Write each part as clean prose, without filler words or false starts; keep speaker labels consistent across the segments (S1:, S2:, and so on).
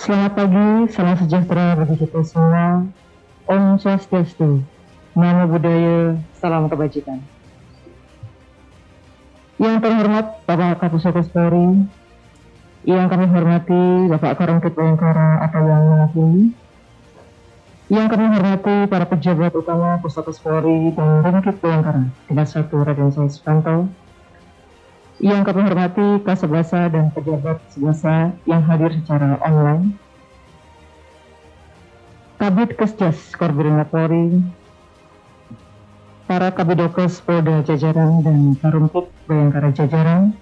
S1: Selamat pagi, salam sejahtera bagi kita semua. Om Swastiastu, Namo Buddhaya, salam kebajikan. Yang terhormat Bapak Kapusoko Polri, yang kami hormati Bapak Karangkit Bayangkara atau yang mewakili, yang kami hormati para pejabat utama Pusaka Polri dan Rangkit Bayangkara, Dinas 1 Raden Saya Sukanto, yang kami hormati Kasebasa dan pejabat sebasa yang hadir secara online, Kabid Kesjas Korbrimab Polri, para Kabidokes Polda jajaran dan Karumkit Bayangkara jajaran,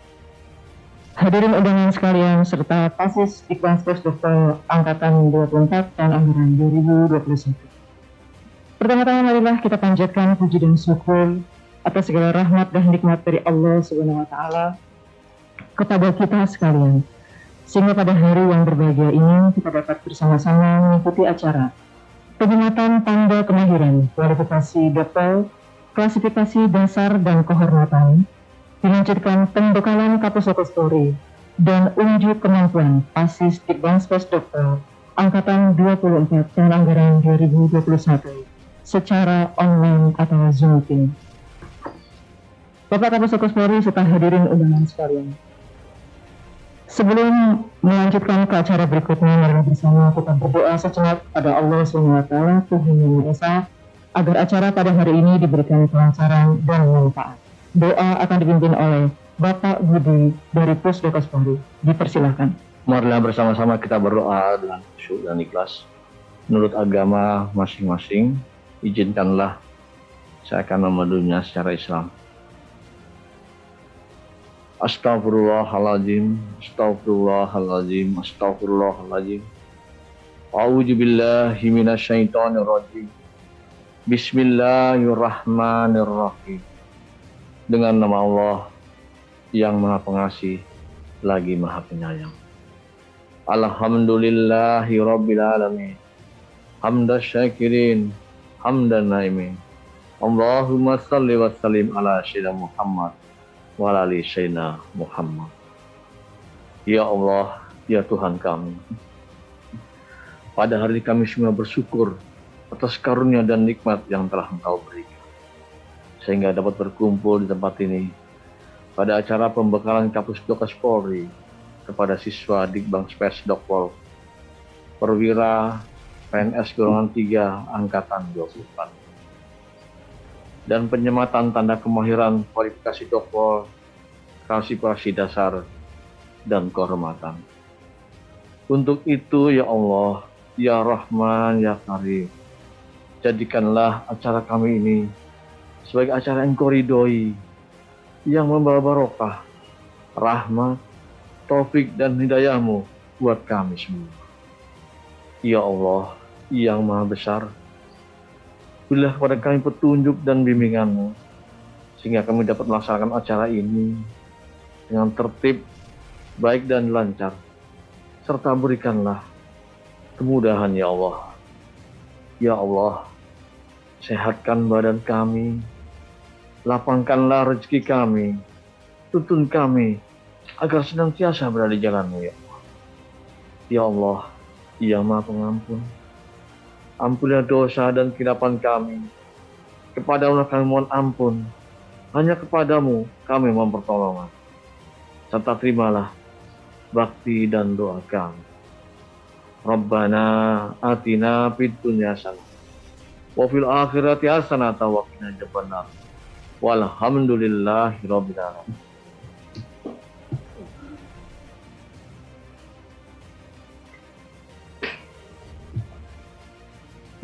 S1: hadirin undangan sekalian serta Pasis Diklanspes Dokter Angkatan 24 tahun anggaran 2021. Pertama-tama marilah kita panjatkan puji dan syukur atas segala rahmat dan nikmat dari Allah Subhanahu wa taala kepada kita sekalian, sehingga pada hari yang berbahagia ini kita dapat bersama-sama mengikuti acara penguatan tanda kemahiran kualifikasi dokter, klasifikasi dasar dan kehormatan, dilanjutkan pembekalan Kapusoko Polri dan unjuk kemampuan Pasis Diklanspes Dokter Angkatan 24 tahun anggaran 2021 secara online atau Zoom meeting. Bapak Kapusoko Polri serta hadirin undangan sekalian, sebelum melanjutkan ke acara berikutnya, mari bersama kita berdoa sejenak pada Allah SWT, Tuhan Yang Maha Esa, agar acara pada hari ini diberikan kelancaran dan manfaat. Doa akan dipimpin oleh Bapak Budi dari Pusdokes Polri. Dipersilahkan.
S2: Marilah bersama-sama kita berdoa dengan khusyuk dan ikhlas. Menurut agama masing-masing, izinkanlah saya akan memenuhinya secara Islam. Astaghfirullahaladzim, astaghfirullahaladzim, astaghfirullahaladzim. A'udzubillahi minasyaitonirrajim. Bismillahirrahmanirrahim. Dengan nama Allah yang Maha Pengasih lagi Maha Penyayang. Alhamdulillahi Rabbil Alamin. Hamdan syakirin, hamdan naimin. Allahumma salli wa sallim ala sayyidina Muhammad walali sayyidina Muhammad. Ya Allah, ya Tuhan kami, pada hari ini kami semua bersyukur atas karunia dan nikmat yang telah Engkau berikan, sehingga dapat berkumpul di tempat ini pada acara pembekalan Kapusdokes Polri kepada siswa Dikbangspes Dokpol Perwira PNS Golongan 3 Angkatan 24 dan penyematan tanda kemahiran kualifikasi dokpol, klasifikasi dasar, dan kehormatan. Untuk itu ya Allah, ya Rahman, ya Karim, jadikanlah acara kami ini sebagai acara Engkau ridhoi, yang membawa barokah, rahmat, taufik, dan hidayah-Mu buat kami semua. Ya Allah, yang Maha Besar, berilah kepada kami petunjuk dan bimbingan-Mu, sehingga kami dapat melaksanakan acara ini dengan tertib, baik dan lancar, serta berikanlah kemudahan ya Allah. Ya Allah, sehatkan badan kami, lapangkanlah rezeki kami, tuntun kami, agar senantiasa berada di jalan-Mu ya Allah. Ya Allah, yang Maha Pengampun, ampunilah dosa dan kehilapan kami. Kepada-Mu kami mohon ampun, hanya Kepadamu kami mohon pertolongan. Serta terimalah bakti dan doa kami. Rabbana atina fid dunya hasanah wa fil akhirati hasanah wa qina adzabannar. Walhamdulillahirabbil alamin.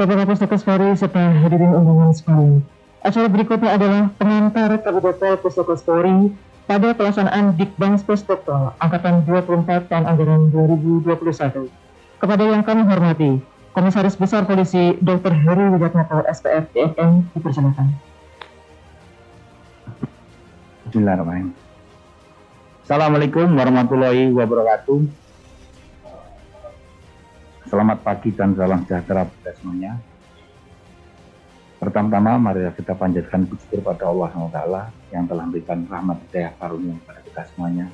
S1: Bapak Kapusdokes Polri serta hadirin undangan sekalian, acara berikutnya adalah pengantar Kabidokes Pusdokes Polri pada pelaksanaan Dikbangspes Dokter Angkatan 24 tahun anggaran 2021. Kepada yang kami hormati, Komisaris Besar Polisi Dr. Heri Widatmoko SPF DFM, dipersilakan.
S3: Bismillahirrahmanirrahim. Assalamualaikum warahmatullahi wabarakatuh. Selamat pagi dan salam sejahtera bagi semuanya. Pertama-tama mari kita panjatkan puji syukur pada Allah SWT yang telah memberikan rahmat hidayah karunia kepada kita semuanya.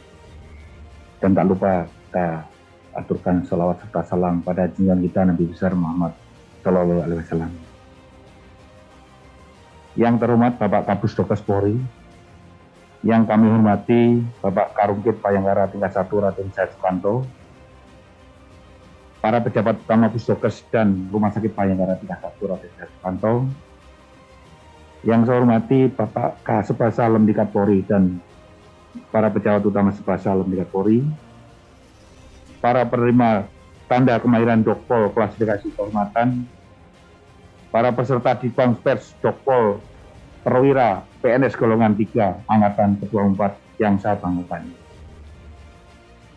S3: Dan tak lupa kita aturkan salawat serta salam pada junjungan kita Nabi besar Muhammad Shallallahu Alaihi Wasallam. Yang terhormat Bapak Kapus Dokes Polri, yang kami hormati Bapak Karungkit Payanggara tingkat 1 Raden Syed Sukanto, para pejabat utama Pusdokes dan Rumah Sakit Payanggara tingkat 1 Raden Syed Sukanto, yang saya hormati Bapak Kasubasa Lemdikat Polri dan para pejabat utama Subasa Lemdikat Polri, para penerima tanda kemahiran Dokpol klasifikasi kehormatan, para peserta Dikbang Pers Dokpol Perwira PNS golongan 3 Angkatan ke-24 yang saya banggakan.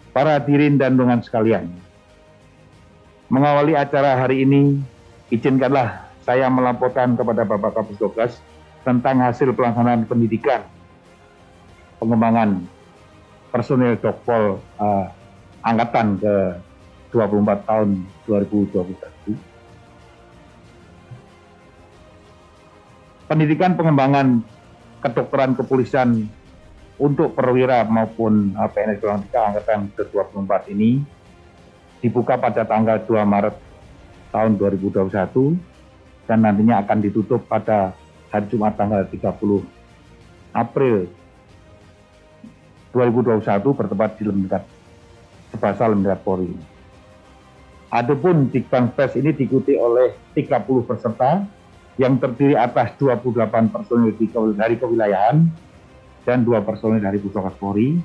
S3: Para hadirin dan undangan sekalian, mengawali acara hari ini, izinkanlah saya melaporkan kepada Bapak Kapus Dokes tentang hasil pelaksanaan pendidikan pengembangan personil Dokpol Angkatan ke-24 tahun 2021. Pendidikan pengembangan kedokteran kepolisian untuk perwira maupun PNS golongan 3 Angkatan ke-24 ini dibuka pada tanggal 2 Maret tahun 2021 dan nantinya akan ditutup pada hari Jumat tanggal 30 April 2021 bertempat di Lemdikat Subasa Lemdikat Polri. Adapun Dikbang Pers ini diikuti oleh 30 peserta yang terdiri atas 28 personil dari kewilayahan dan 2 personil dari Pusdokes Polri,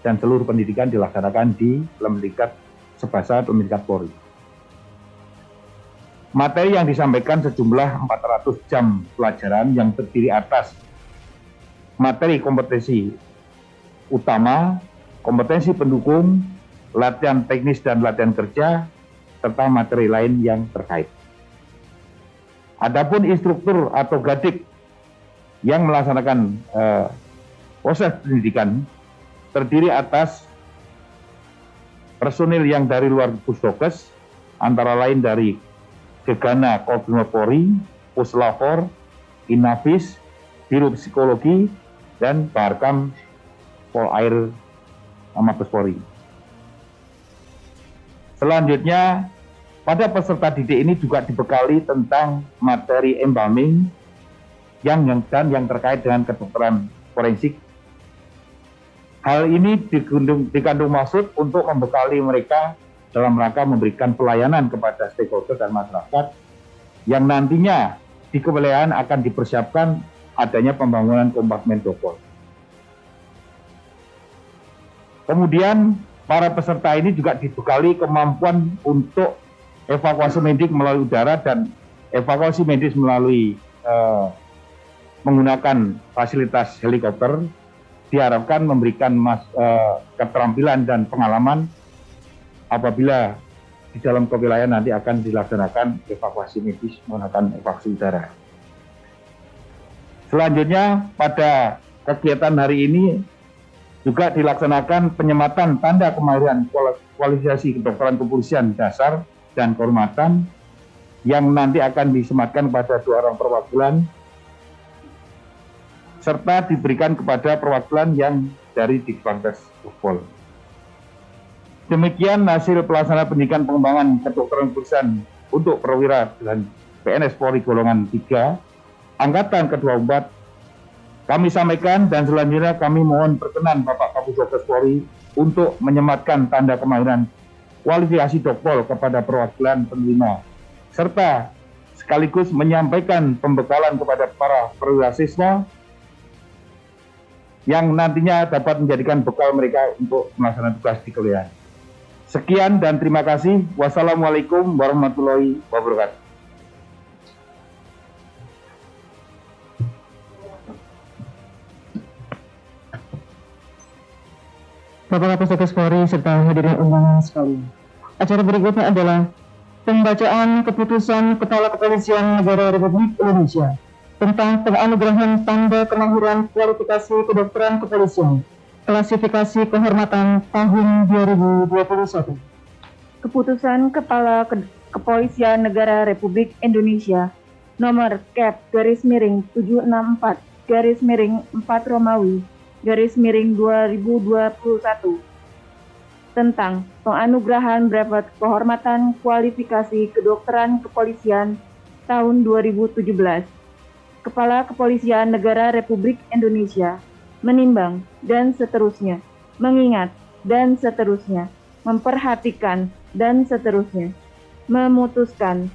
S3: dan seluruh pendidikan dilaksanakan di Lemdikat Subasa Lemdikat Polri. Materi yang disampaikan sejumlah 400 jam pelajaran yang terdiri atas materi kompetensi utama, kompetensi pendukung, latihan teknis dan latihan kerja, serta materi lain yang terkait. Adapun instruktur atau gadik yang melaksanakan proses pendidikan terdiri atas personil yang dari luar Pusdokes, antara lain dari Gegana Kobrimob Polri, Puslapor, Inafis, Biro Psikologi, dan Barkam Polair Mabes Polri. Selanjutnya, pada peserta didik ini juga dibekali tentang materi embalming yang terkait dengan kedokteran forensik. Hal ini dikandung maksud untuk membekali mereka dalam rangka memberikan pelayanan kepada stakeholder dan masyarakat yang nantinya di kewilayahan akan dipersiapkan adanya pembangunan kompartemen Dokpol. Kemudian para peserta ini juga dibekali kemampuan untuk evakuasi medik melalui udara dan evakuasi medis melalui menggunakan fasilitas helikopter, diharapkan memberikan keterampilan dan pengalaman apabila di dalam kewilayahan nanti akan dilaksanakan evakuasi medis menggunakan evakuasi udara. Selanjutnya pada kegiatan hari ini juga dilaksanakan penyematan tanda kemahiran kualifikasi kedokteran kepolisian dasar dan kehormatan yang nanti akan disematkan kepada 2 orang perwakilan serta diberikan kepada perwakilan yang dari Dikbang Pers Dokpol. Demikian hasil pelaksana pendidikan pengembangan kedokteran kepolisian untuk perwira dan PNS Polri golongan 3 Angkatan ke-24 kami sampaikan, dan selanjutnya kami mohon perkenan Bapak Kapusdokes Polri untuk menyematkan tanda kemahiran kualifikasi Dokpol kepada perwakilan penerima serta sekaligus menyampaikan pembekalan kepada para perwira siswa yang nantinya dapat menjadikan bekal mereka untuk melaksanakan tugas di kewilayahan. Sekian dan terima kasih. Wassalamualaikum warahmatullahi wabarakatuh.
S1: Bapak Kapus Polri serta hadirin undangan sekalian. Acara berikutnya adalah pembacaan keputusan Kepala Kepolisian Negara Republik Indonesia tentang penganugerahan tanda kemahiran kualifikasi kedokteran kepolisian klasifikasi kehormatan tahun 2021.
S4: Keputusan Kepala Kepolisian Negara Republik Indonesia nomor Cap/764/4 Romawi /2021 tentang penganugerahan brevet kehormatan kualifikasi kedokteran kepolisian tahun 2017. Kepala Kepolisian Negara Republik Indonesia menimbang dan seterusnya, mengingat dan seterusnya, memperhatikan dan seterusnya, memutuskan,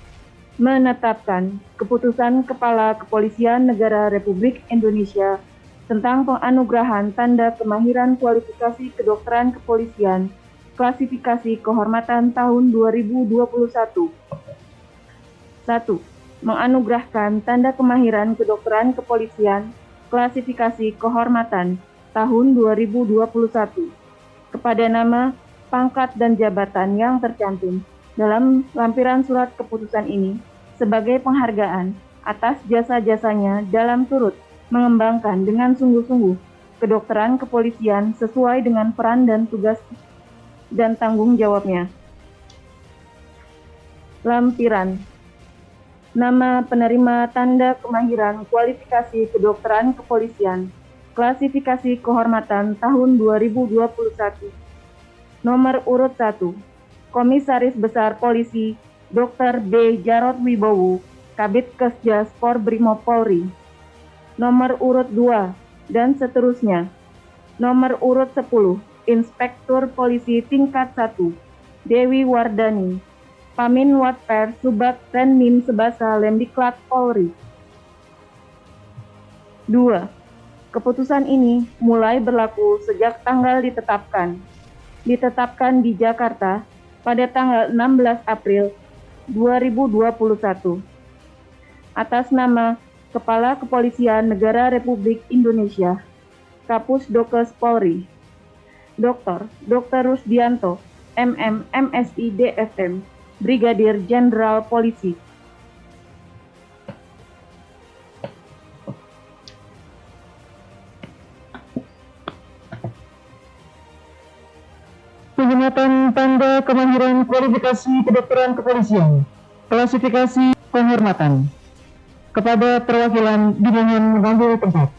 S4: menetapkan keputusan Kepala Kepolisian Negara Republik Indonesia tentang penganugerahan tanda kemahiran kualifikasi kedokteran kepolisian klasifikasi kehormatan tahun 2021. 1. Menganugerahkan tanda kemahiran kedokteran kepolisian klasifikasi kehormatan tahun 2021 kepada nama, pangkat, dan jabatan yang tercantum dalam lampiran surat keputusan ini sebagai penghargaan atas jasa-jasanya dalam turut mengembangkan dengan sungguh-sungguh kedokteran kepolisian sesuai dengan peran dan tugas dan tanggung jawabnya. Lampiran. Nama penerima tanda kemahiran kualifikasi kedokteran kepolisian klasifikasi kehormatan tahun 2021. Nomor urut 1. Komisaris Besar Polisi Dr. B. Jarod Wibowo, Kabid Kesjas Korbrimob Polri. Nomor urut 2 dan seterusnya. Nomor urut 10. Inspektur Polisi Tingkat 1 Dewi Wardani, Pamin Watper Subak Renmin Sebasa Lemdiklat Polri. 2. Keputusan ini mulai berlaku sejak tanggal ditetapkan di Jakarta pada tanggal 16 April 2021 atas nama Kepala Kepolisian Negara Republik Indonesia, Kapus Dokes Polri, Dr. Rusdianto, MM, MSI, DFM, Brigadir Jenderal Polisi.
S1: Penghormatan tanda kemahiran kualifikasi kedokteran kepolisian, klasifikasi penghormatan. Kepada perwakilan dimohon mengambil tempat.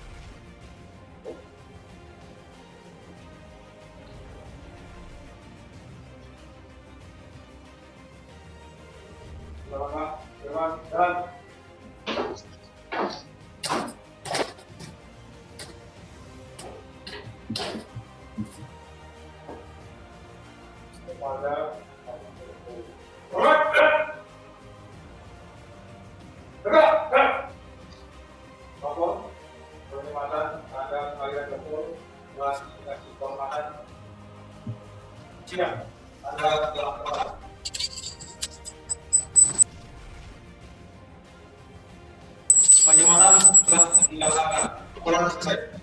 S5: Bagaimana telah dilaksanakan laporan selesai.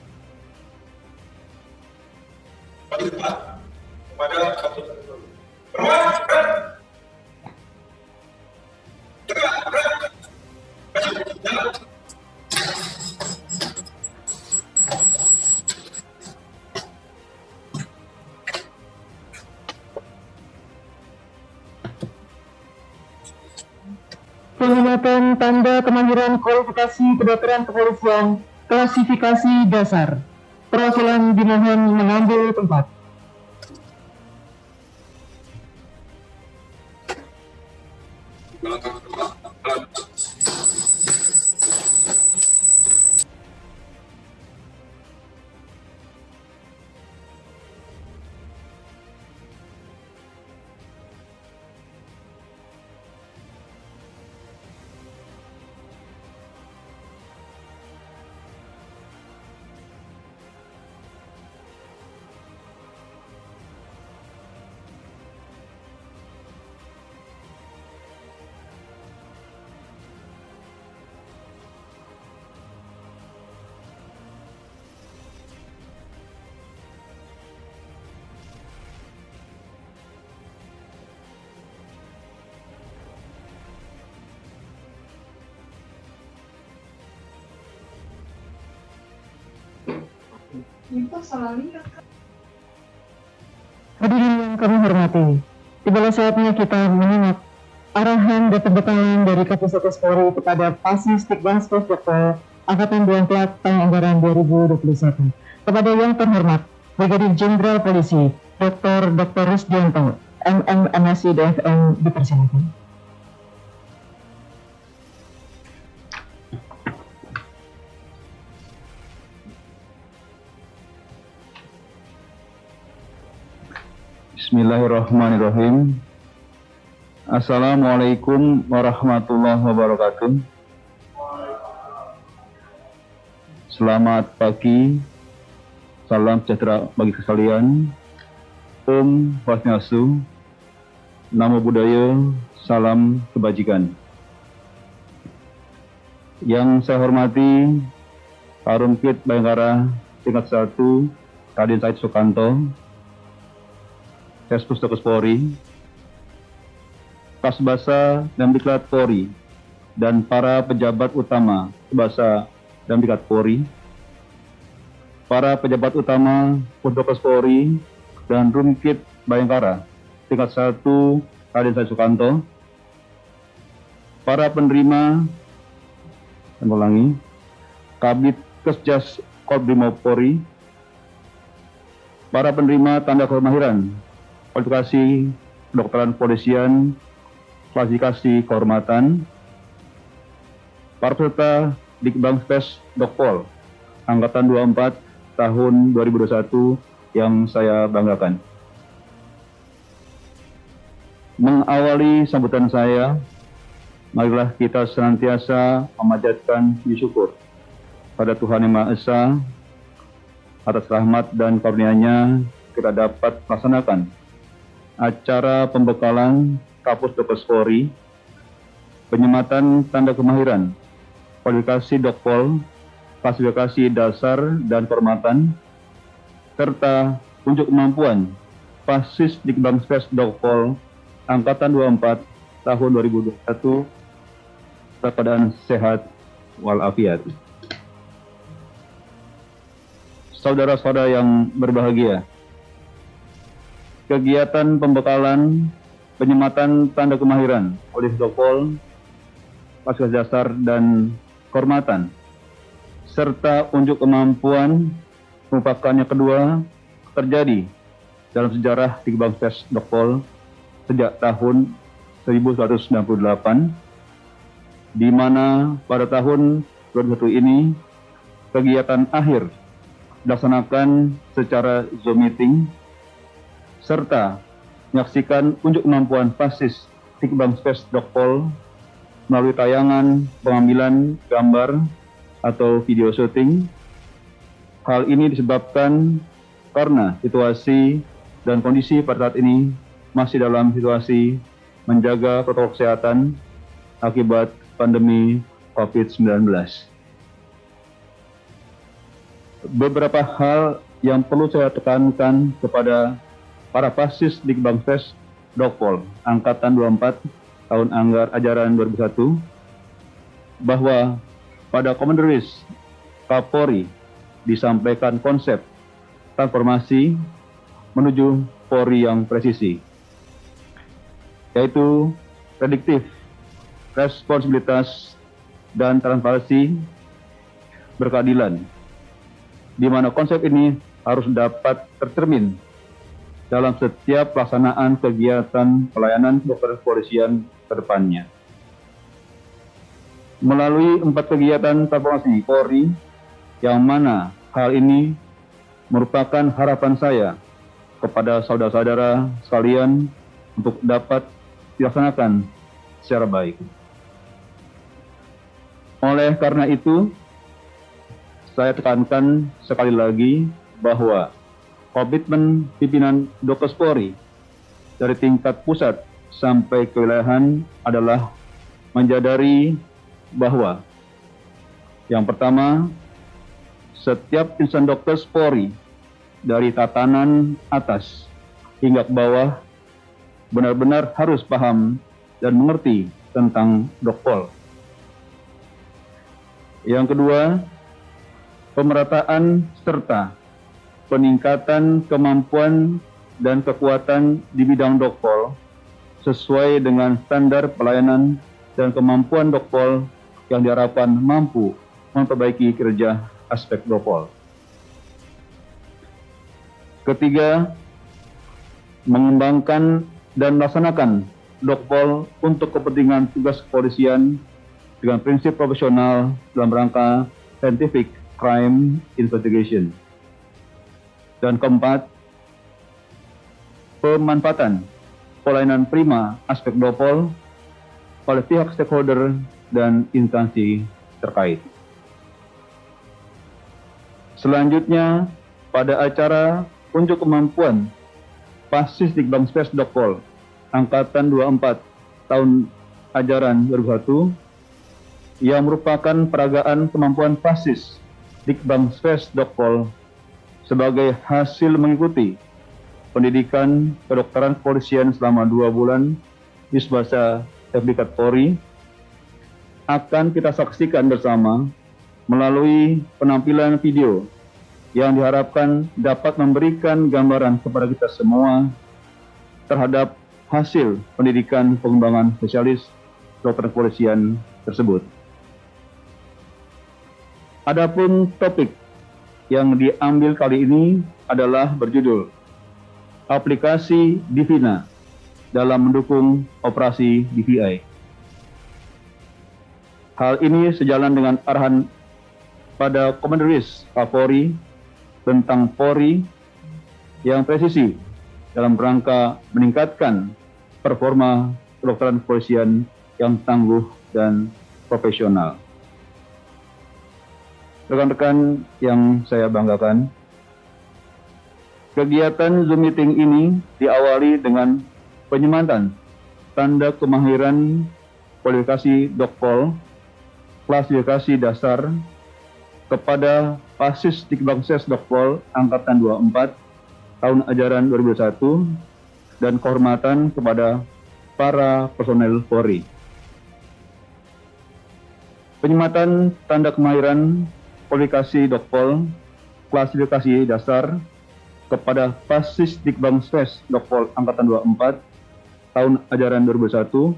S5: Bagi depan kepada kapten tersebut.
S1: Penghormatan tanda kemahiran kualifikasi kedokteran kepolisian klasifikasi dasar. Perwakilan dimohon mengambil tempat. Hadirin yang kami hormati, tibalah saatnya kita menyimak arahan dan pembekalan dari Kapusdokes Polri kepada Pasis Dikbangspos Dr. Angkatan 24 tahun anggaran 2021. Kepada yang terhormat, Brigadir Jenderal Polisi Dr. Rusdianto, MMMSI DFM, dipersilakan.
S3: Bismillahirrahmanirrahim. Assalamualaikum warahmatullahi wabarakatuh. Selamat pagi, salam sejahtera bagi sekalian. Om Swastiastu, Namo Buddhaya, salam kebajikan. Yang saya hormati Karumkit Bayangkara tingkat 1, Raden Said Sukanto, Sespusdokes Polri, Kasbasa dan Diklat Polri, dan para pejabat utama Kasbasa dan Diklat Polri, para pejabat utama Pusdokes Polri dan Rumkit Bayangkara tingkat 1 Raden Said Sukanto, para penerima Kabid Kesjas Kobrimob Polri, para penerima tanda kemahiran kualifikasi kedokteran kepolisian, klasifikasi kehormatan, para peserta Dikbangspes Dokpol Angkatan 24 tahun 2021 yang saya banggakan. Mengawali sambutan saya, marilah kita senantiasa memanjatkan puji syukur pada Tuhan Yang Maha Esa atas rahmat dan karunia-Nya kita dapat melaksanakan acara pembekalan Kapusdokes Polri, penyematan tanda kemahiran, kualifikasi Dokpol, klasifikasi dasar dan kehormatan, serta unjuk kemampuan Pasis Dikbangspes Dokpol Angkatan 24 tahun 2021 dalam keadaan sehat walafiat. Saudara-saudara yang berbahagia, kegiatan pembekalan penyematan tanda kemahiran oleh Dokpol, klasifikasi dasar dan kehormatan, serta unjuk kemampuan merupakan yang kedua terjadi dalam sejarah Dikbangspes Dokpol sejak tahun 1998, di mana pada tahun 2021 ini kegiatan akhir dilaksanakan secara Zoom meeting serta menyaksikan unjuk kemampuan Pasis Dikbangspes Dokpol melalui tayangan pengambilan gambar atau video syuting. Hal ini disebabkan karena situasi dan kondisi pada saat ini masih dalam situasi menjaga protokol kesehatan akibat pandemi COVID-19. Beberapa hal yang perlu saya tekankan kepada para Pasis Dikbangspes Dokpol Angkatan 24 tahun ajaran 2001 bahwa pada Komanderis Kapolri disampaikan konsep transformasi menuju Polri yang presisi, yaitu prediktif, responsibilitas, dan transparansi berkeadilan, di mana konsep ini harus dapat tercermin dalam setiap pelaksanaan kegiatan pelayanan kedokteran kepolisian ke depannya. Melalui 4 kegiatan transformasi Polri, yang mana hal ini merupakan harapan saya kepada saudara-saudara sekalian untuk dapat dilaksanakan secara baik. Oleh karena itu, saya tekankan sekali lagi bahwa komitmen pimpinan Dokes Polri dari tingkat pusat sampai kewilayahan adalah menjadari bahwa yang pertama, setiap insan Dokes Polri dari tatanan atas hingga ke bawah benar-benar harus paham dan mengerti tentang Dokpol. Yang kedua, pemerataan serta peningkatan kemampuan dan kekuatan di bidang Dokpol sesuai dengan standar pelayanan dan kemampuan Dokpol yang diharapkan mampu memperbaiki kinerja aspek Dokpol. Ketiga, mengembangkan dan melaksanakan Dokpol untuk kepentingan tugas kepolisian dengan prinsip profesional dalam rangka scientific crime investigation. Dan keempat, pemanfaatan pelayanan prima aspek Dokpol oleh pihak stakeholder dan instansi terkait. Selanjutnya, pada acara unjuk kemampuan Pasis Dikbangspes Dokpol Angkatan 24 tahun ajaran 2021 yang merupakan peragaan kemampuan Pasis Dikbangspes Dokpol sebagai hasil mengikuti pendidikan kedokteran kepolisian selama 2 bulan di Subasa Sertifikat Polri akan kita saksikan bersama melalui penampilan video yang diharapkan dapat memberikan gambaran kepada kita semua terhadap hasil pendidikan pengembangan spesialis dokter kepolisian tersebut. Adapun topik yang diambil kali ini adalah berjudul Aplikasi Divina dalam mendukung operasi DVI. Hal ini sejalan dengan arahan pada Komanderis Kapolri tentang Polri yang presisi dalam rangka meningkatkan performa kedokteran kepolisian yang tangguh dan profesional. Rekan-rekan yang saya banggakan, kegiatan Zoom meeting ini diawali dengan penyematan tanda kemahiran kualifikasi Dokpol klasifikasi dasar kepada Pasis Dikbangspes Dokpol Angkatan 24 tahun ajaran 2021 dan kehormatan kepada para personel Polri. Penyematan tanda kemahiran kualifikasi Dokpol klasifikasi dasar kepada Pasis Dikbangspes Dokpol Angkatan 24 tahun ajaran 2021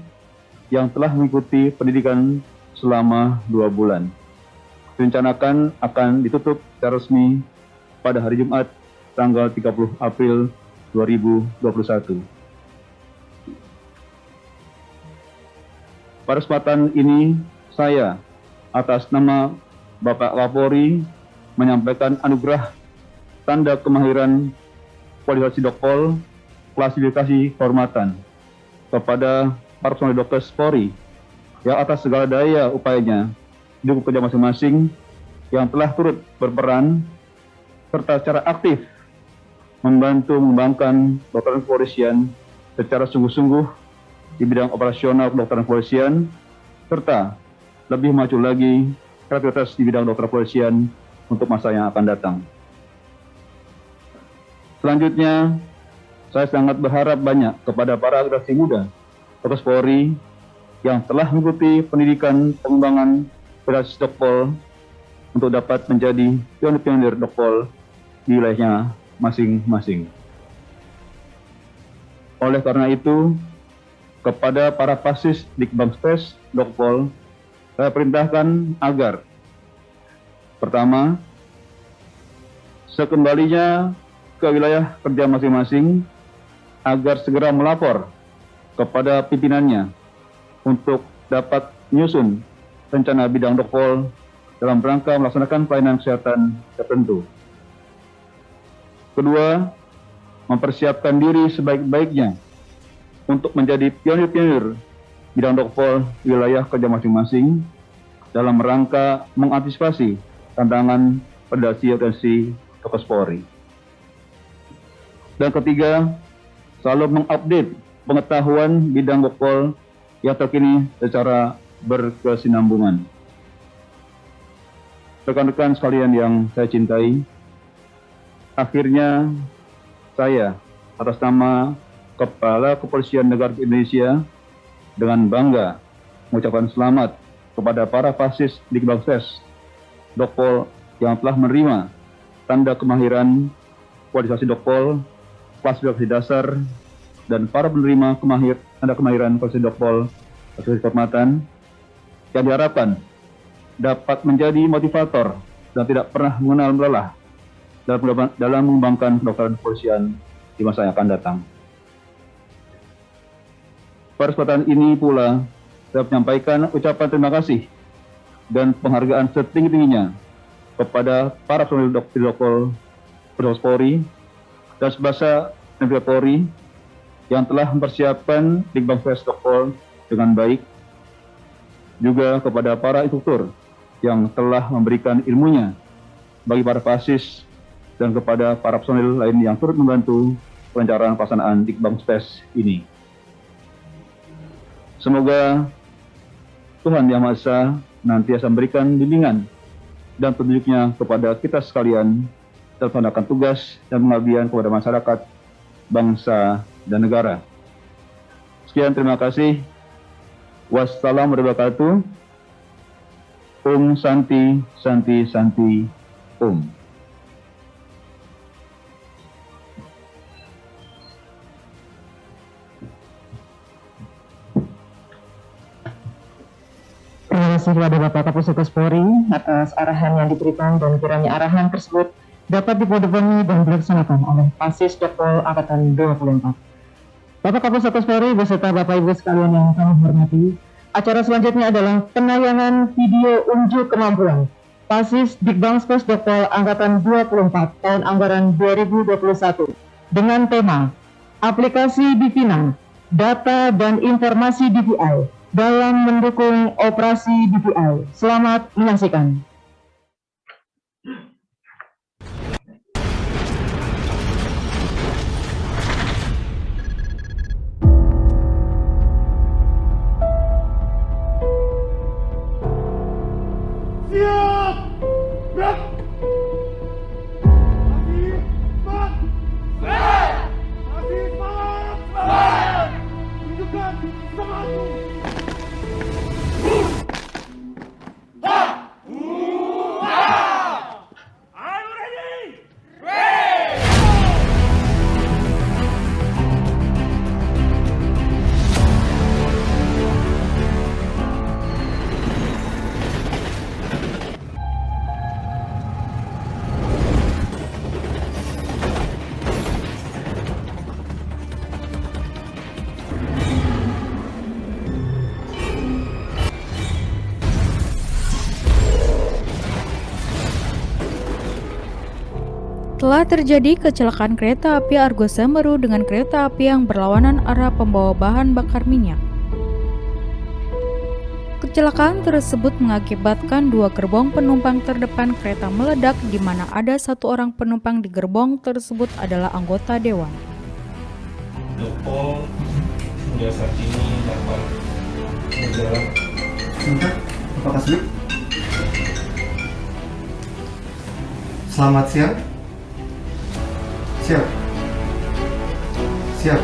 S3: yang telah mengikuti pendidikan selama 2 bulan. Direncanakan akan ditutup secara resmi pada hari Jumat tanggal 30 April 2021. Pada kesempatan ini, saya atas nama Bapak Kapolri menyampaikan anugerah tanda kemahiran kualifikasi Dokpol klasifikasi kehormatan kepada para personel dokter Polri yang atas segala daya upayanya didukung kerja masing-masing yang telah turut berperan serta secara aktif membantu mengembangkan kedokteran kepolisian secara sungguh-sungguh di bidang operasional kedokteran kepolisian serta lebih maju lagi kreativitas di bidang kedokteran kepolisian untuk masa yang akan datang. Selanjutnya, saya sangat berharap banyak kepada para generasi muda Dokter Polri yang telah mengikuti pendidikan pengembangan operasi Dokpol untuk dapat menjadi pionir-pionir Dokpol di wilayahnya masing-masing. Oleh karena itu, kepada para Pasis Dikbangspes Dokpol, saya perintahkan agar pertama, sekembalinya ke wilayah kerja masing-masing agar segera melapor kepada pimpinannya untuk dapat menyusun rencana bidang Dokpol dalam rangka melaksanakan pelayanan kesehatan tertentu. Kedua, mempersiapkan diri sebaik-baiknya untuk menjadi pionir-pionir bidang Dokpol di wilayah kerja masing-masing dalam rangka mengantisipasi tantangan predasi Dokter Polri. Dan ketiga, selalu mengupdate pengetahuan bidang Dokpol yang terkini secara berkesinambungan. Rekan-rekan sekalian yang saya cintai, akhirnya saya atas nama Kepala Kepolisian Negara Indonesia dengan bangga mengucapkan selamat kepada para Pasis Dikbangspes Dokpol yang telah menerima tanda kemahiran kualifikasi Dokpol klasifikasi dasar dan para penerima tanda kemahiran kualifikasi Dokpol klasifikasi kehormatan yang diharapkan dapat menjadi motivator dan tidak pernah mengenal lelah dalam mengembangkan kedokteran kepolisian di masa yang akan datang. Pada kesempatan ini pula, saya menyampaikan ucapan terima kasih dan penghargaan setinggi-tingginya kepada para personil Polri dan Subasa Negara Polri yang telah mempersiapkan Dikbangspes Dokpol dengan baik, juga kepada para instruktur yang telah memberikan ilmunya bagi para pasis dan kepada para personil lain yang turut membantu perencanaan pelaksanaan Dikbangspes ini. Semoga Tuhan Yang Maha Esa nantiasa memberikan bimbingan dan petunjuknya kepada kita sekalian dalam melaksanakan tugas dan pengabdian kepada masyarakat, bangsa, dan negara. Sekian, terima kasih. Wassalamu warahmatullahi wabarakatuh. Om Santi, Santi, Santi, Om.
S1: Terima kasih kepada Bapak Kapolsek Polri atas arahan yang diberikan dan kiranya arahan tersebut dapat dipedomani dan dilaksanakan oleh Pasis Dokpol Angkatan 24. Bapak Kapolsek Polri beserta Bapak Ibu sekalian yang kami hormati, acara selanjutnya adalah penayangan video unjuk kemampuan Pasis Dikbangspes Dokpol Angkatan 24 tahun anggaran 2021 dengan tema Aplikasi Bivina, Data dan Informasi DPI dalam mendukung operasi DPI. Selamat menyaksikan.
S6: Siap! Gerak! Masih semangat! Masih semangat! Tunjukkan semangatmu! Are you ready?
S7: Telah terjadi kecelakaan kereta api Argo Semeru dengan kereta api yang berlawanan arah pembawa bahan bakar minyak. Kecelakaan tersebut mengakibatkan dua gerbong penumpang terdepan kereta meledak, di mana ada satu orang penumpang di gerbong tersebut adalah anggota dewan.
S8: Dokpol hingga saat ini dapat berjalan.
S9: Sebentar, Bapak Kasubit. Selamat siang. Siap. Siap.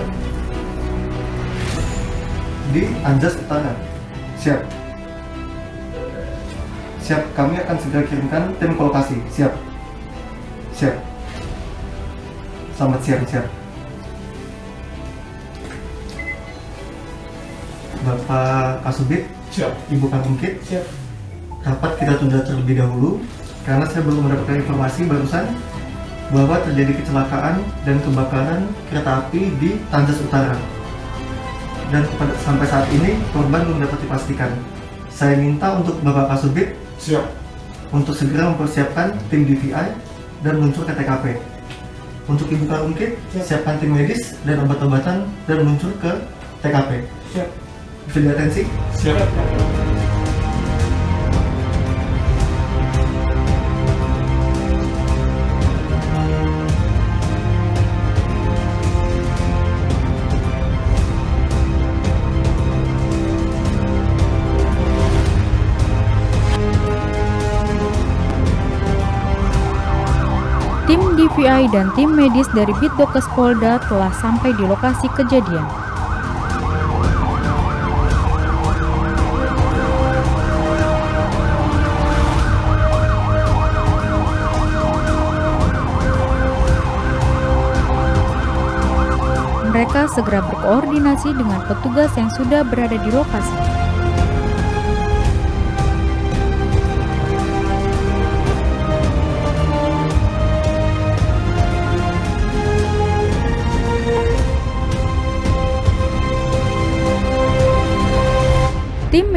S9: Di Anjas Utara. Siap. Siap, kami akan segera kirimkan tim ke lokasi. Siap. Siap. Selamat siang, siap. Bapak Kasubit,
S8: Siap.
S9: Ibu Karungkit,
S8: Siap.
S9: rapat kita tunda terlebih dahulu karena saya belum mendapatkan informasi barusan bahwa terjadi kecelakaan dan kebakaran kereta api di Anjas Utara. Dan sampai saat ini korban belum dapat dipastikan. Saya minta untuk Bapak Kasubit
S8: Siap.
S9: untuk segera mempersiapkan tim DPI dan meluncur ke TKP. Untuk Ibu Karungkit, siapkan tim medis dan obat-obatan dan meluncur ke TKP.
S8: Siap.
S9: Bisa diatensi?
S8: Siap.
S7: Tim DPI dan tim medis dari Bitdokes Polda telah sampai di lokasi kejadian. Mereka segera berkoordinasi dengan petugas yang sudah berada di lokasi.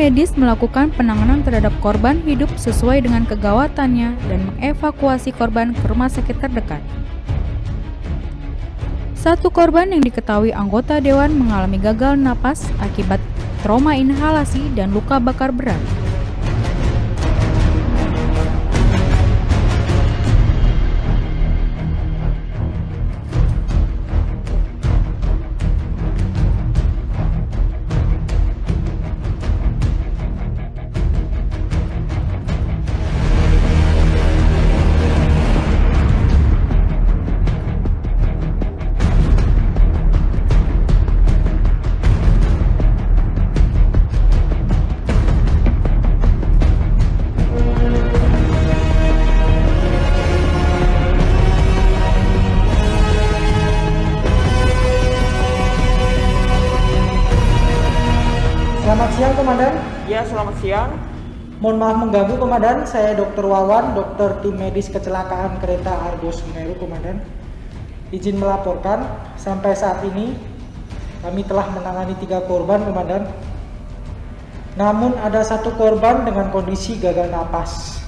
S7: medis melakukan penanganan terhadap korban hidup sesuai dengan kegawatannya dan mengevakuasi korban ke rumah sakit terdekat. Satu korban yang diketahui anggota dewan mengalami gagal napas akibat trauma inhalasi dan luka bakar berat.
S10: Selamat siang, Komandan.
S11: Ya, selamat siang.
S10: Mohon maaf mengganggu, Komandan. Saya Dr. Wawan, dokter tim medis kecelakaan kereta Argo Semeru, Komandan. Izin melaporkan, sampai saat ini kami telah menangani 3 korban, Komandan. Namun ada 1 korban dengan kondisi gagal napas.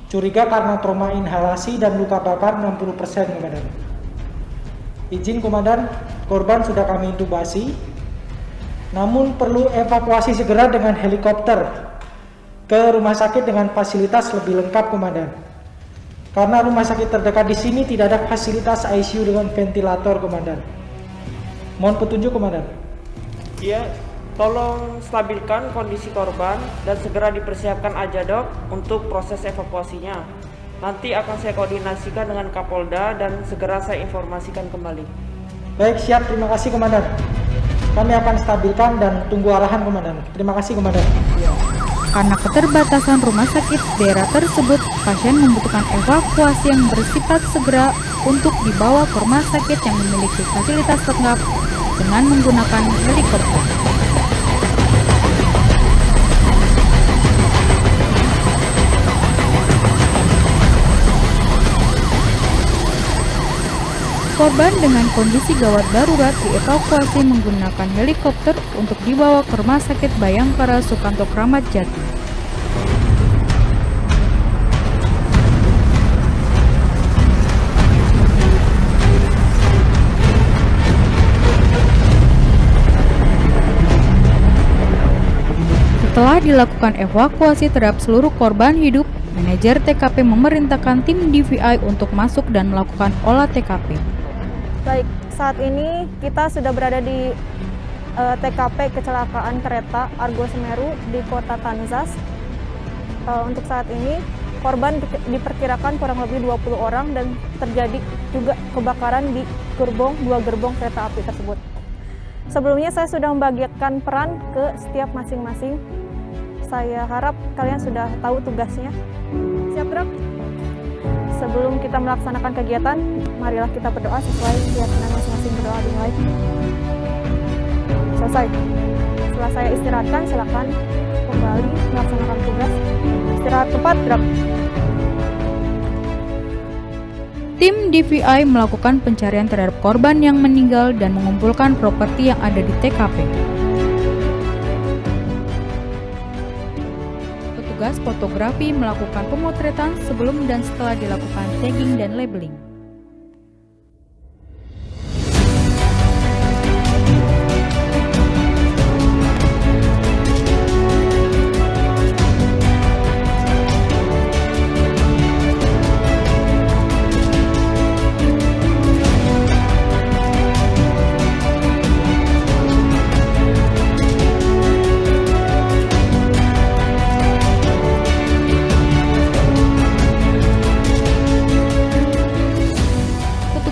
S10: Curiga karena trauma inhalasi dan luka bakar 60%, Komandan. Izin, Komandan, korban sudah kami intubasi. Namun perlu evakuasi segera dengan helikopter ke rumah sakit dengan fasilitas lebih lengkap, Komandan. Karena rumah sakit terdekat di sini tidak ada fasilitas ICU dengan ventilator, Komandan. Mohon petunjuk, Komandan.
S11: Ya, tolong stabilkan kondisi korban dan segera dipersiapkan Ajadok untuk proses evakuasinya. Nanti akan saya koordinasikan dengan Kapolda dan segera saya informasikan kembali.
S10: Baik, siap. Terima kasih, Komandan. Kami akan stabilkan dan tunggu arahan, Komandan. Terima kasih, Komandan.
S7: Karena keterbatasan rumah sakit daerah tersebut, pasien membutuhkan evakuasi yang bersifat segera untuk dibawa ke rumah sakit yang memiliki fasilitas lengkap dengan menggunakan helikopter. Korban dengan kondisi gawat darurat dievakuasi menggunakan helikopter untuk dibawa ke Rumah Sakit Bayangkara Sukanto Kramat Jati. Setelah dilakukan evakuasi terhadap seluruh korban hidup, manajer TKP memerintahkan tim DVI untuk masuk dan melakukan olah TKP.
S12: Baik, saat ini kita sudah berada di TKP kecelakaan kereta Argo Semeru di Kota Tanzas. Untuk saat ini, korban diperkirakan kurang lebih 20 orang dan terjadi juga kebakaran di dua gerbong kereta api tersebut. Sebelumnya saya sudah membagikan peran ke setiap masing-masing. Saya harap kalian sudah tahu tugasnya. Siap, Dok? Sebelum kita melaksanakan kegiatan, marilah kita berdoa sesuai keyakinan masing-masing. Berdoa dimulai. Selesai. Setelah saya istirahatkan, silakan kembali melaksanakan tugas. Istirahat tepat, gerak.
S7: Tim DVI melakukan pencarian terhadap korban yang meninggal dan mengumpulkan properti yang ada di TKP. Petugas fotografi melakukan pemotretan sebelum dan setelah dilakukan tagging dan labeling.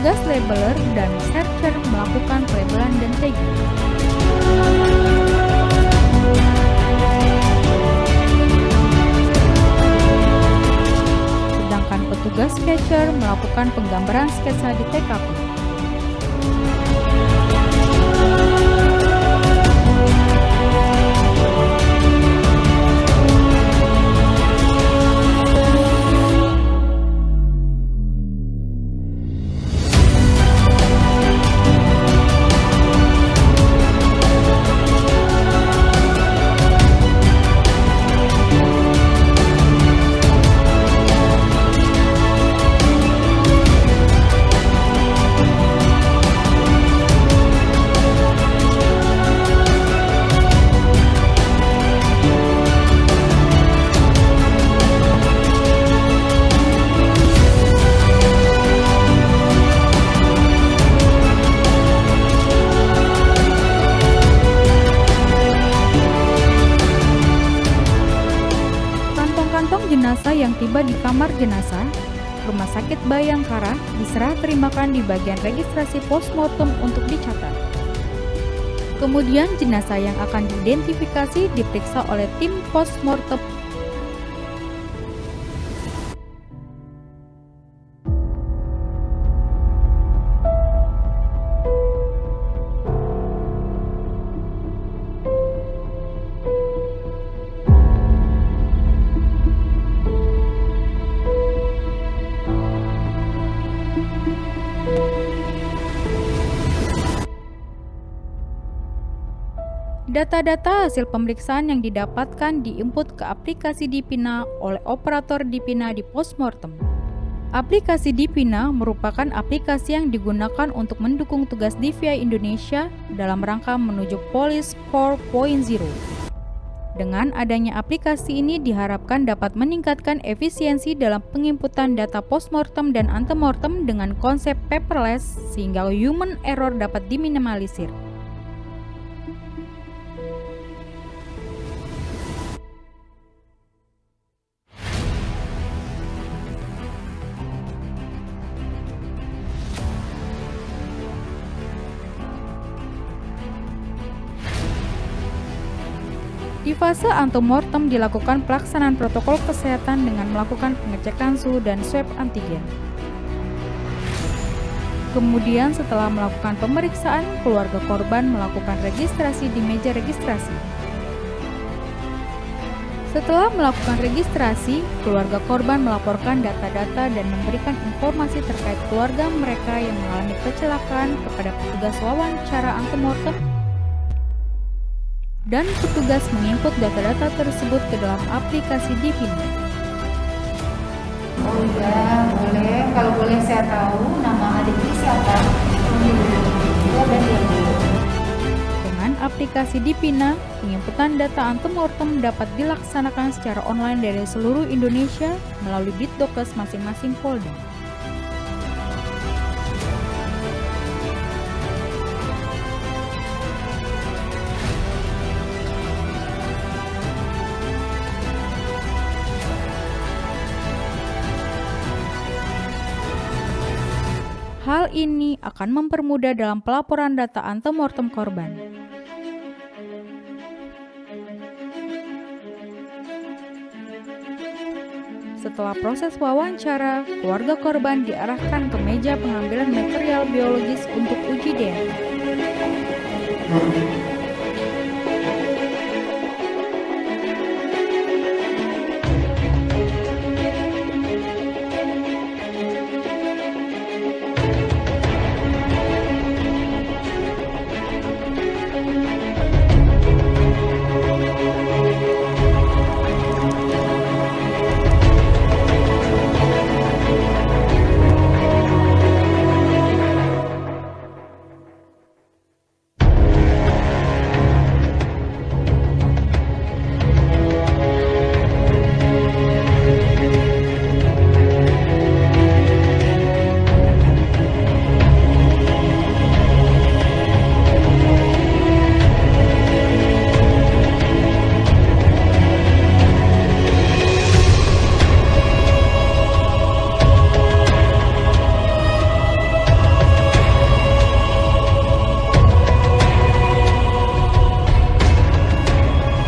S7: Petugas labeler dan searcher melakukan pelabelan dan tagging. Sedangkan petugas sketcher melakukan penggambaran sketsa di TKP. kantong jenazah yang tiba di kamar jenazah, Rumah Sakit Bayangkara diserah terimakan di bagian registrasi postmortem untuk dicatat. Kemudian jenazah yang akan diidentifikasi diperiksa oleh tim postmortem. Data-data hasil pemeriksaan yang didapatkan diinput ke aplikasi Dipina oleh operator Dipina di postmortem. Aplikasi Dipina merupakan aplikasi yang digunakan untuk mendukung tugas DVI Indonesia dalam rangka menuju Polis 4.0. Dengan adanya aplikasi ini diharapkan dapat meningkatkan efisiensi dalam penginputan data postmortem dan antemortem dengan konsep paperless sehingga human error dapat diminimalisir. Di fase antemortem dilakukan pelaksanaan protokol kesehatan dengan melakukan pengecekan suhu dan swab antigen. Kemudian setelah melakukan pemeriksaan, keluarga korban melakukan registrasi di meja registrasi. Setelah melakukan registrasi, keluarga korban melaporkan data-data dan memberikan informasi terkait keluarga mereka yang mengalami kecelakaan kepada petugas wawancara antemortem, dan petugas menginput data-data tersebut ke dalam aplikasi Dipina.
S13: Oh iya, boleh. Kalau boleh saya tahu nama adiknya siapa?
S7: Dengan aplikasi Dipina, penginputan data antemortem dapat dilaksanakan secara online dari seluruh Indonesia melalui Ditdokes masing-masing Polda. Hal ini akan mempermudah dalam pelaporan data antemortem korban. Setelah proses wawancara, keluarga korban diarahkan ke meja pengambilan material biologis untuk uji DNA.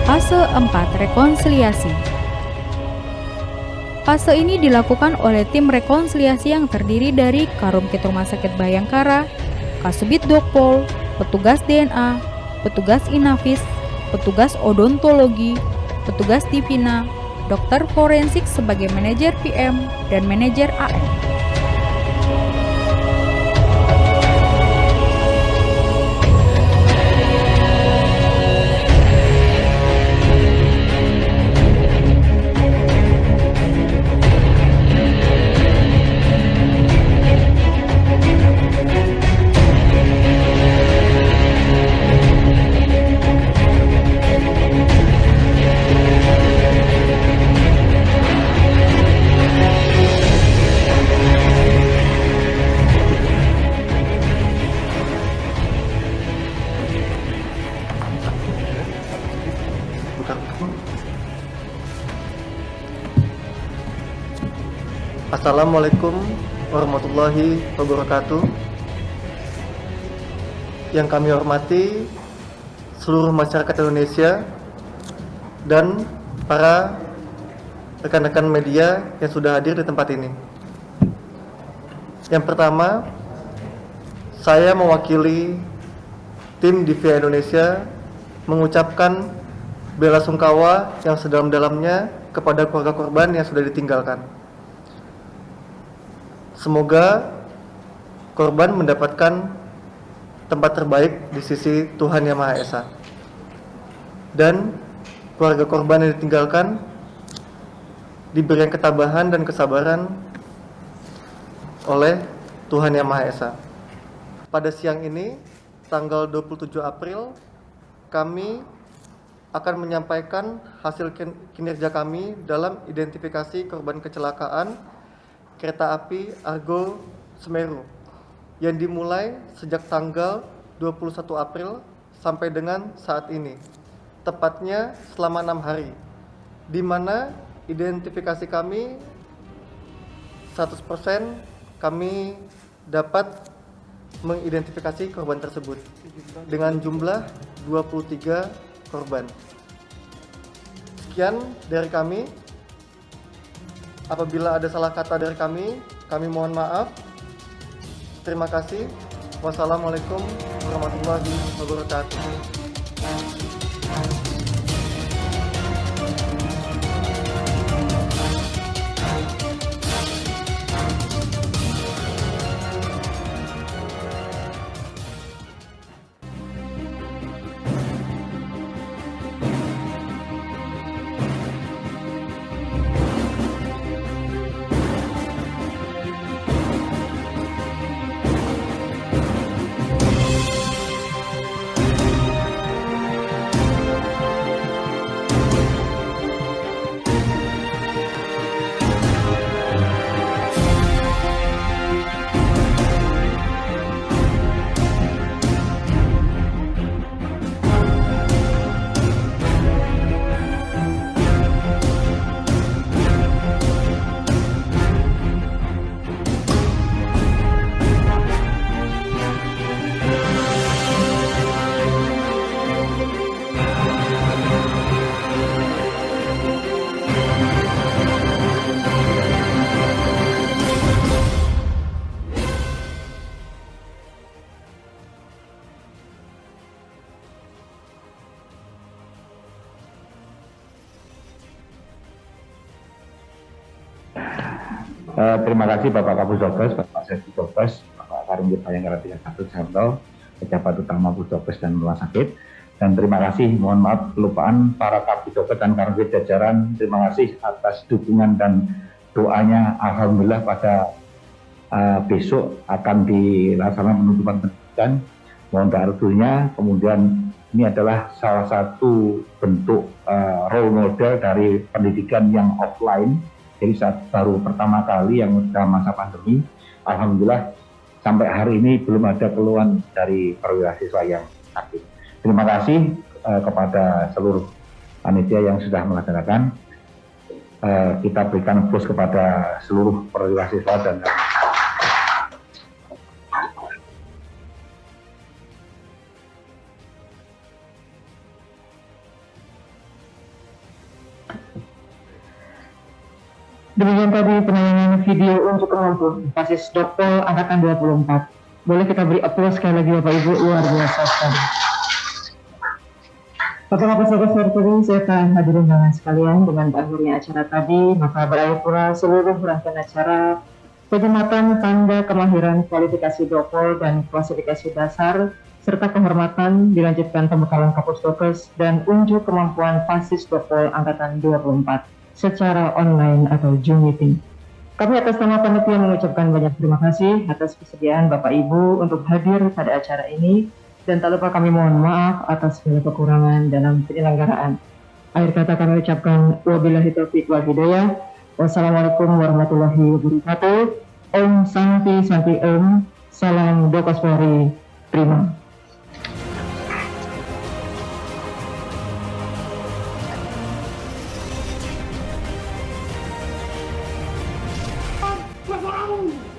S7: Fase 4. Rekonsiliasi. Fase ini dilakukan oleh tim rekonsiliasi yang terdiri dari Karumkit Rumah Sakit Bayangkara, Kasubit Dokpol, petugas DNA, petugas Inavis, petugas odontologi, petugas Dipina, dokter forensik sebagai manajer PM, dan manajer AM.
S9: Assalamualaikum warahmatullahi wabarakatuh. Yang kami hormati seluruh masyarakat Indonesia dan para rekan-rekan media yang sudah hadir di tempat ini. Yang pertama, saya mewakili tim DVA Indonesia mengucapkan bela sungkawa yang sedalam-dalamnya kepada keluarga korban yang sudah ditinggalkan. Semoga korban mendapatkan tempat terbaik di sisi Tuhan Yang Maha Esa. Dan keluarga korban yang ditinggalkan diberikan ketabahan dan kesabaran oleh Tuhan Yang Maha Esa. Pada siang ini, tanggal 27 April, kami akan menyampaikan hasil kinerja kami dalam identifikasi korban kecelakaan kereta api Argo Semeru yang dimulai sejak tanggal 21 April sampai dengan saat ini, tepatnya selama 6 hari, di mana identifikasi kami 100% kami dapat mengidentifikasi korban tersebut dengan jumlah 23 korban. Sekian dari kami. Apabila ada salah kata dari kami mohon maaf. Terima kasih. Wassalamualaikum warahmatullahi wabarakatuh.
S3: Terima kasih Bapak Kapusdokes, Bapak Sekdokes, Bapak Karim Bayangkara 31 Jakarta, Pejabat Utama Pusdokes dan Rumah Sakit. Dan terima kasih, mohon maaf kelupaan para Kapusdokes dan Karim jajaran. Terima kasih atas dukungan dan doanya. Alhamdulillah pada besok akan dilaksanakan penutupan pendidikan. Mohon doanya. Kemudian ini adalah salah satu bentuk role model dari pendidikan yang offline. Jadi saat baru pertama kali yang dalam masa pandemi, alhamdulillah sampai hari ini belum ada keluhan dari perwira siswa yang sakit. Terima kasih kepada seluruh panitia yang sudah melaksanakan. Kita berikan plus kepada seluruh perwira siswa dan
S1: demikian tadi penayangan video untuk kelompok Pasis Dokpol Angkatan 24. Boleh kita beri aplaus sekali lagi Bapak Ibu, luar biasa sekali. Bapak Kapolres Serpedi serta hadirin undangan sekalian, dengan berakhirnya acara tadi, maka berakhir pula seluruh rangkaian acara penyematan tanda kemahiran kualifikasi Dokpol dan klasifikasi dasar serta kehormatan dilanjutkan pembekalan Kapolres dan unjuk kemampuan Pasis Dokpol Angkatan 24. Secara online atau Zoom meeting. Kami atas nama panitia mengucapkan banyak terima kasih atas kesediaan Bapak Ibu untuk hadir pada acara ini, dan tak lupa kami mohon maaf atas segala kekurangan dalam penyelenggaraan. Akhir kata kami ucapkan wabillahi taufiq wal hidayah. Wassalamualaikum warahmatullahi wabarakatuh. Om Santi Santi Om. Salam Dokaspori. Terima.
S14: Wow.